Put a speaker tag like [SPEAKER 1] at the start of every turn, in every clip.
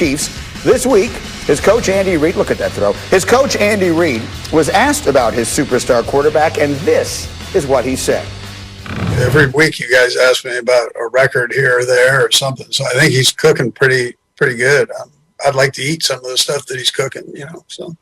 [SPEAKER 1] Chiefs. This week, his coach Andy Reid, look at that throw. His coach Andy Reid was asked about his superstar quarterback, and this is what he said.
[SPEAKER 2] Every week you guys ask me about a record here or there or something. So I think he's cooking pretty good. I'd like to eat some of the stuff that he's cooking, so.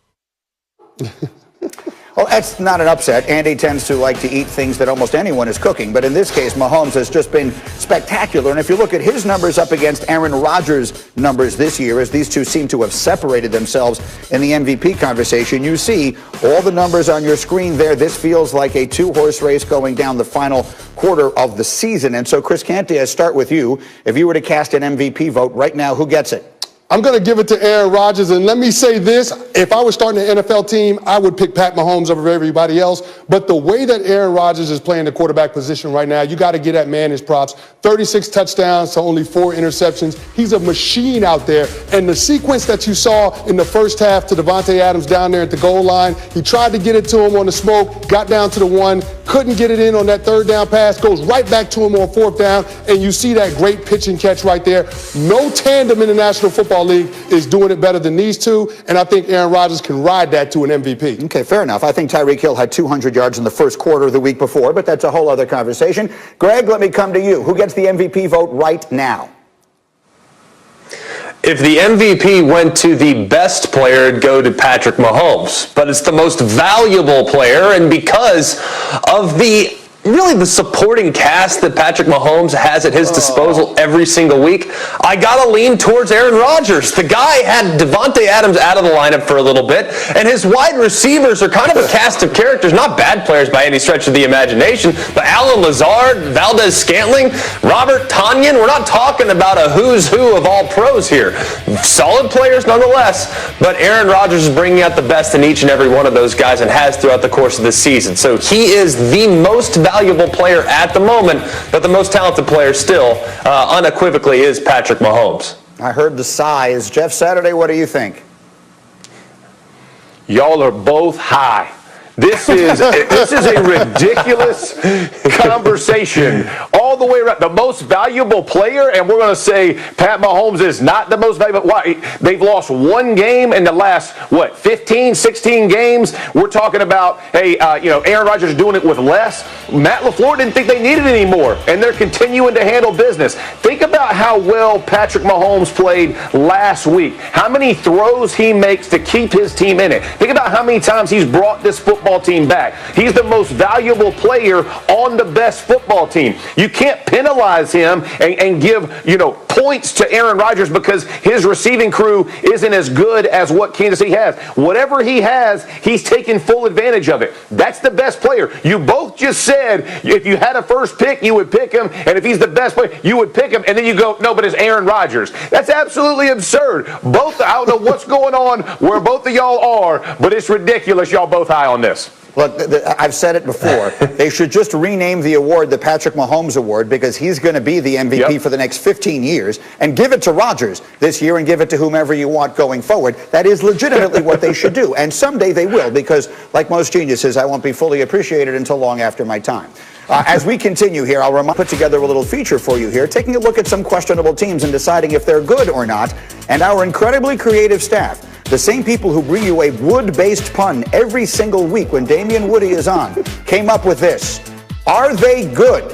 [SPEAKER 1] Well, that's not an upset. Andy tends to like to eat things that almost anyone is cooking. But in this case, Mahomes has just been spectacular. And if you look at his numbers up against Aaron Rodgers' numbers this year, as these two seem to have separated themselves in the MVP conversation, you see all the numbers on your screen there. This feels like a two-horse race going down the final quarter of the season. And so, Chris Canty, I start with you. If you were to cast an MVP vote right now, who gets it?
[SPEAKER 3] I'm going to give it to Aaron Rodgers, and let me say this. If I was starting an NFL team, I would pick Pat Mahomes over everybody else. But the way that Aaron Rodgers is playing the quarterback position right now, you got to give that man his props. 36 touchdowns to only 4 interceptions. He's a machine out there. And the sequence that you saw in the first half to Davante Adams down there at the goal line, he tried to get it to him on the smoke, got down to the 1, couldn't get it in on that third down pass, goes right back to him on 4th down, and you see that great pitch and catch right there. No tandem in the National Football League is doing it better than these two, and I think Aaron Rodgers can ride that to an MVP.
[SPEAKER 1] Okay, fair enough. I think Tyreek Hill had 200 yards in the first quarter of the week before, but that's a whole other conversation. Greg, let me come to you. Who gets the MVP vote right now?
[SPEAKER 4] If the MVP went to the best player, it'd go to Patrick Mahomes. But it's the most valuable player, and because of the supporting cast that Patrick Mahomes has at his disposal every single week, I gotta lean towards Aaron Rodgers. The guy had Davante Adams out of the lineup for a little bit, and his wide receivers are kind of a cast of characters, not bad players by any stretch of the imagination, but Allen Lazard, Valdez-Scantling, Robert Tonyan, we're not talking about a who's who of all pros here. Solid players nonetheless, but Aaron Rodgers is bringing out the best in each and every one of those guys and has throughout the course of the season. So he is the most valuable player at the moment, but the most talented player still, unequivocally, is Patrick Mahomes.
[SPEAKER 1] I heard the sighs. Jeff Saturday, what do you think?
[SPEAKER 5] Y'all are both high. This is a ridiculous conversation all the way around. The most valuable player, and we're going to say Pat Mahomes is not the most valuable. Why? They've lost one game in the last, 15, 16 games. We're talking about, Aaron Rodgers doing it with less. Matt LaFleur didn't think they needed it anymore, and they're continuing to handle business. Think about how well Patrick Mahomes played last week. How many throws he makes to keep his team in it. Think about how many times he's brought this football team back. He's the most valuable player on the best football team. You can't penalize him and give, points to Aaron Rodgers because his receiving crew isn't as good as what Kansas City has. Whatever he has, he's taking full advantage of it. That's the best player. You both just said if you had a first pick, you would pick him, and if he's the best player, you would pick him, and then you go, no, but it's Aaron Rodgers. That's absolutely absurd. I don't know what's going on where both of y'all are, but it's ridiculous y'all both high on this.
[SPEAKER 1] Look, I've said it before. They should just rename the award the Patrick Mahomes Award because he's going to be the MVP for the next 15 years and give it to Rodgers this year and give it to whomever you want going forward. That is legitimately what they should do. And someday they will because, like most geniuses, I won't be fully appreciated until long after my time. As we continue here, I'll put together a little feature for you here, taking a look at some questionable teams and deciding if they're good or not. And our incredibly creative staff, the same people who bring you a wood-based pun every single week when Damian Woody is on, came up with this. Are they good?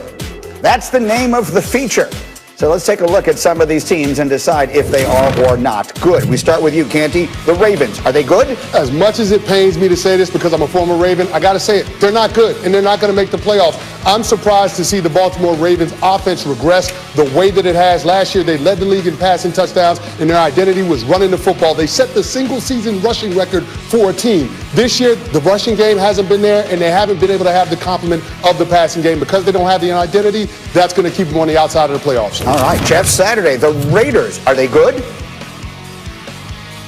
[SPEAKER 1] That's the name of the feature. So let's take a look at some of these teams and decide if they are or not good. We start with you, Canty. The Ravens, are they good?
[SPEAKER 3] As much as it pains me to say this because I'm a former Raven, I got to say it. They're not good, and they're not going to make the playoffs. I'm surprised to see the Baltimore Ravens offense regress the way that it has. Last year, they led the league in passing touchdowns, and their identity was running the football. They set the single-season rushing record for a team. This year, the rushing game hasn't been there, and they haven't been able to have the complement of the passing game. Because they don't have the identity, that's going to keep them on the outside of the playoffs.
[SPEAKER 1] All right, Jeff Saturday, the Raiders, are they good?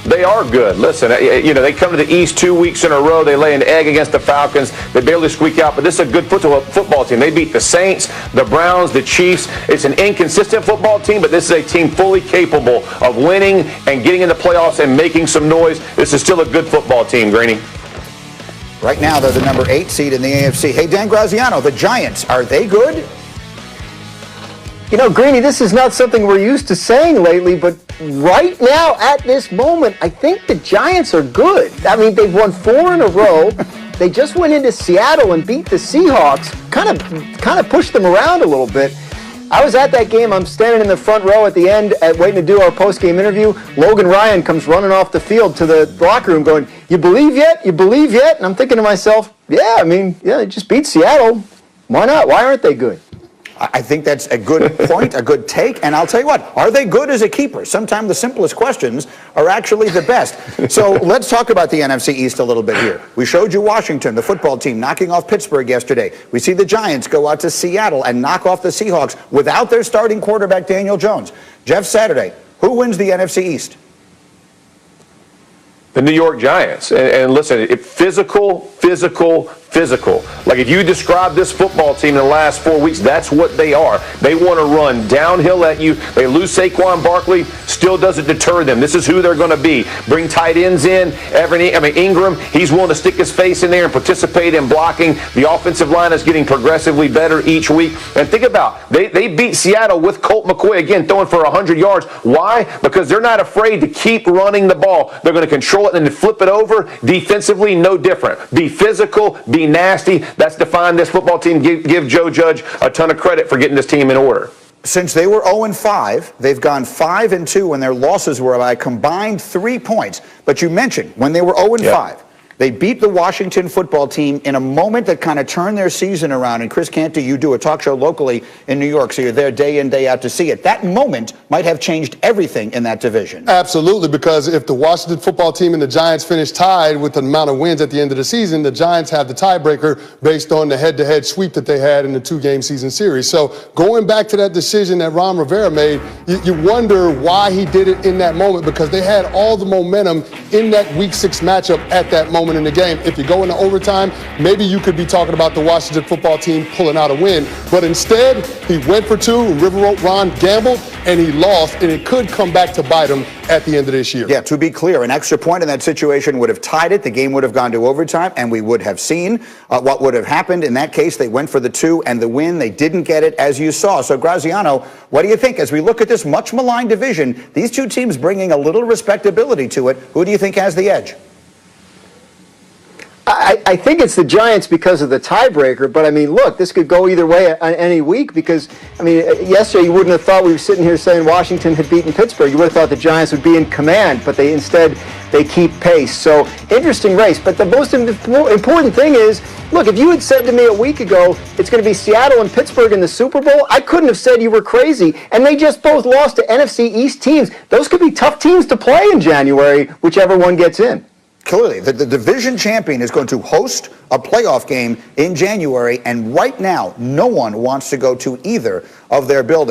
[SPEAKER 5] They are good. Listen, they come to the East 2 weeks in a row. They lay an egg against the Falcons. They barely squeak out, but this is a good football team. They beat the Saints, the Browns, the Chiefs. It's an inconsistent football team, but this is a team fully capable of winning and getting in the playoffs and making some noise. This is still a good football team, Greeny.
[SPEAKER 1] Right now, they're the number 8 seed in the AFC. Hey, Dan Graziano, the Giants, are they good?
[SPEAKER 6] You know, Greeny, this is not something we're used to saying lately, but right now, at this moment, I think the Giants are good. I mean, they've won 4 in a row. They just went into Seattle and beat the Seahawks, kind of pushed them around a little bit. I was at that game. I'm standing in the front row at the end, waiting to do our post-game interview. Logan Ryan comes running off the field to the locker room going, "You believe yet? You believe yet?" And I'm thinking to myself, yeah, they just beat Seattle. Why not? Why aren't they good?
[SPEAKER 1] I think that's a good point, a good take. And I'll tell you what, are they good as a keeper? Sometimes the simplest questions are actually the best. So let's talk about the NFC East a little bit here. We showed you Washington, the football team, knocking off Pittsburgh yesterday. We see the Giants go out to Seattle and knock off the Seahawks without their starting quarterback, Daniel Jones. Jeff Saturday, who wins the NFC East?
[SPEAKER 5] The New York Giants. And listen, physical. Like if you describe this football team in the last 4 weeks, that's what they are. They want to run downhill at you. They lose Saquon Barkley, still doesn't deter them. This is who they're going to be. Bring tight ends in. Ingram, he's willing to stick his face in there and participate in blocking. The offensive line is getting progressively better each week. And think about, they beat Seattle with Colt McCoy, again, throwing for 100 yards. Why? Because they're not afraid to keep running the ball. They're going to control it and then flip it over. Defensively, no different. Be physical, be nasty. That's defined this football team. Give Joe Judge a ton of credit for getting this team in order.
[SPEAKER 1] Since they were 0-5, they've gone 5-2, and their losses were by a combined 3 points. But you mentioned when they were 0-5, they beat the Washington football team in a moment that kind of turned their season around. And Chris Canty, you do a talk show locally in New York, so you're there day in, day out to see it. That moment might have changed everything in that division.
[SPEAKER 3] Absolutely, because if the Washington football team and the Giants finish tied with the amount of wins at the end of the season, the Giants have the tiebreaker based on the head-to-head sweep that they had in the 2-game season series. So going back to that decision that Ron Rivera made, you wonder why he did it in that moment, because they had all the momentum in that Week 6 matchup at that moment in the game. If you go into overtime, maybe you could be talking about the Washington football team pulling out a win. But instead, he went for 2, and Ron gambled, and he lost, and it could come back to bite him at the end of this year.
[SPEAKER 1] Yeah, to be clear, an extra point in that situation would have tied it. The game would have gone to overtime, and we would have seen what would have happened. In that case, they went for the 2 and the win. They didn't get it, as you saw. So, Graziano, what do you think? As we look at this much maligned division, these two teams bringing a little respectability to it, who do you think has the edge?
[SPEAKER 6] I think it's the Giants because of the tiebreaker, but I mean, look, this could go either way on any week because, I mean, yesterday you wouldn't have thought we were sitting here saying Washington had beaten Pittsburgh. You would have thought the Giants would be in command, but instead keep pace. So, interesting race. But the most important thing is, look, if you had said to me a week ago it's going to be Seattle and Pittsburgh in the Super Bowl, I couldn't have said you were crazy. And they just both lost to NFC East teams. Those could be tough teams to play in January, whichever one gets in.
[SPEAKER 1] Clearly, the division champion is going to host a playoff game in January, and right now, no one wants to go to either of their buildings.